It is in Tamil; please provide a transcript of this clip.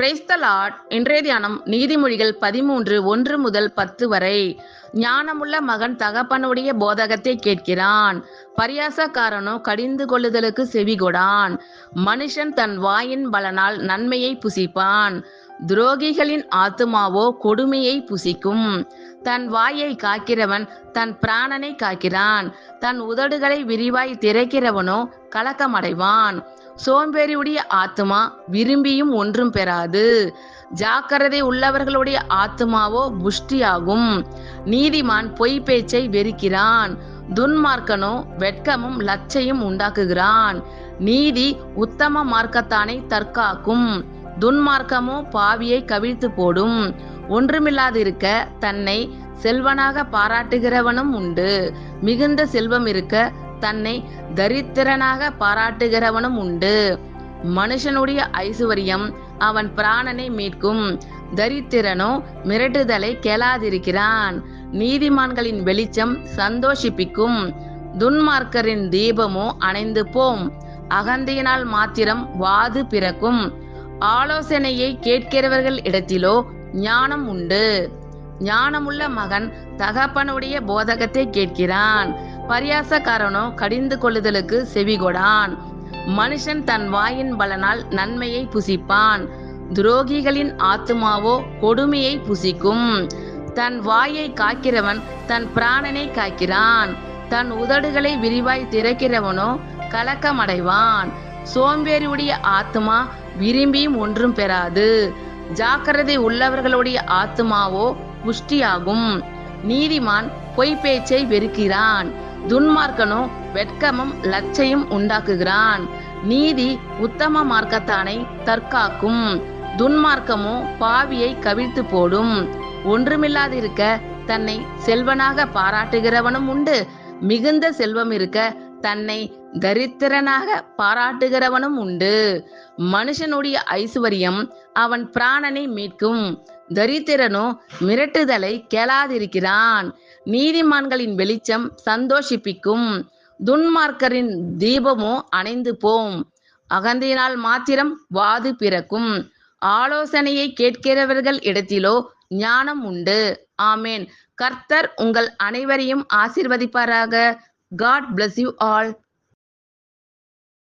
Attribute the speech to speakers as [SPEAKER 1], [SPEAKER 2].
[SPEAKER 1] Praise the Lord. இன்றைய தியானம் நீதிமொழிகள் 13 1 முதல் 10 வரை. ஞானமுள்ள மகன் தகப்பனுடைய போதகத்தை கேட்கிறான், பரியாசக்காரனோ கடிந்து கொள்ளுதலுக்கு செவிகொடான். மனுஷன் தன் வாயின் பலனால் நன்மையை புசிப்பான், துரோகிகளின் ஆத்துமாவோ கொடுமையை புசிக்கும். தன் வாயை காக்கிறவன் தன் பிராணனை காக்கிறான், தன் உதடுகளை விரிவாய் திறக்கிறவனோ கலக்கமடைவான். சோம்பேறியுடைய ஆத்துமா விரும்பியும் ஒன்றும் பெறாது, ஜாக்கிரதை உள்ளவர்களுடைய ஆத்துமாவோ புஷ்டியாகும். நீதிமான் பொய் பேச்சை வெறுக்கிறான், துன்மார்க்கனோ வெட்கமும் லச்சையும் உண்டாக்குகிறான். நீதி உத்தம மார்க்கத்தானை தற்காக்கும், துன்மார்க்கமோ பாவியை கவிழ்த்து போடும். ஒன்றுமில்லாதிருக்க தன்னை செல்வனாக பாராட்டுகிறவனும் உண்டு, மிகுந்த செல்வம் இருக்க தன்னை தரித்திரனாக பாராட்டுகிறவனும் உண்டு. மனுஷனுடைய ஐசுவரியம் அவன் பிராணனை மீட்கும், தரித்திரனோ மிரட்டுதலை கேளாதிருக்கிறான். நீதிமான்களின் வெளிச்சம் சந்தோஷிப்பிக்கும், துன்மார்க்கரின் தீபமோ அணைந்து போம். அகந்தையினால் மாத்திரம் வாது பிறக்கும், ஆலோசனையை கேட்கிறவர்கள் இடத்திலோ ஞானம் உண்டு. ஞானமுள்ள மகன் தகப்பனுடைய போதகத்தை கேட்கிறான், பரியாசக்காரனோ கடிந்து கொள்ளுதலுக்கு செவிகொடான். மனுஷன் தன் வாயின் பலனால் நன்மையை புசிப்பான், துரோகிகளின் ஆத்துமாவோ கொடுமையை புசிக்கும். தன் வாயை காக்கிறவன் தன் பிராணனை காக்கிறான், தன் உதடுகளை விரிவாய் திறக்கிறவனோ கலக்கமடைவான். சோம்பேறியுடைய ஆத்துமா விரும்பியும் ஒன்றும் பெறாது, ஜாக்கிரதை உள்ளவர்களுடைய ஆத்துமாவோ புஷ்டியாகும். நீதிமான் பொய் பேச்சை வெறுக்கிறான், துன்மார்க்கனோ வெட்கமும் லச்சையும் உண்டாக்குகிறான். நீதி உத்தம மார்க்கத்தானை தற்காக்கும், துன்மார்க்கமோ பாவியை கவிழ்த்து போடும். ஒன்றுமில்லாதிருக்க தன்னை செல்வனாக பாராட்டுகிறவனும் உண்டு, மிகுந்த செல்வம் இருக்க தன்னை தரித்திரனாக பாராட்டுகிறவனும் உண்டு. மனுஷனுடைய ஐசுவரியம் அவன் பிராணனை மீட்கும், தரித்திரனோ மிரட்டுதலை கேளாதிருக்கிறான். நீதிமான்களின் வெளிச்சம் சந்தோஷிப்பிக்கும், துன்மார்க்கரின் தீபமோ அணைந்து போம். அகந்தையினால் மாத்திரம் வாது பிறக்கும், ஆலோசனையை கேட்கிறவர்கள் இடத்திலோ ஞானம் உண்டு. ஆமேன். கர்த்தர் உங்கள் அனைவரையும் ஆசீர்வதிப்பாராக. God bless you all.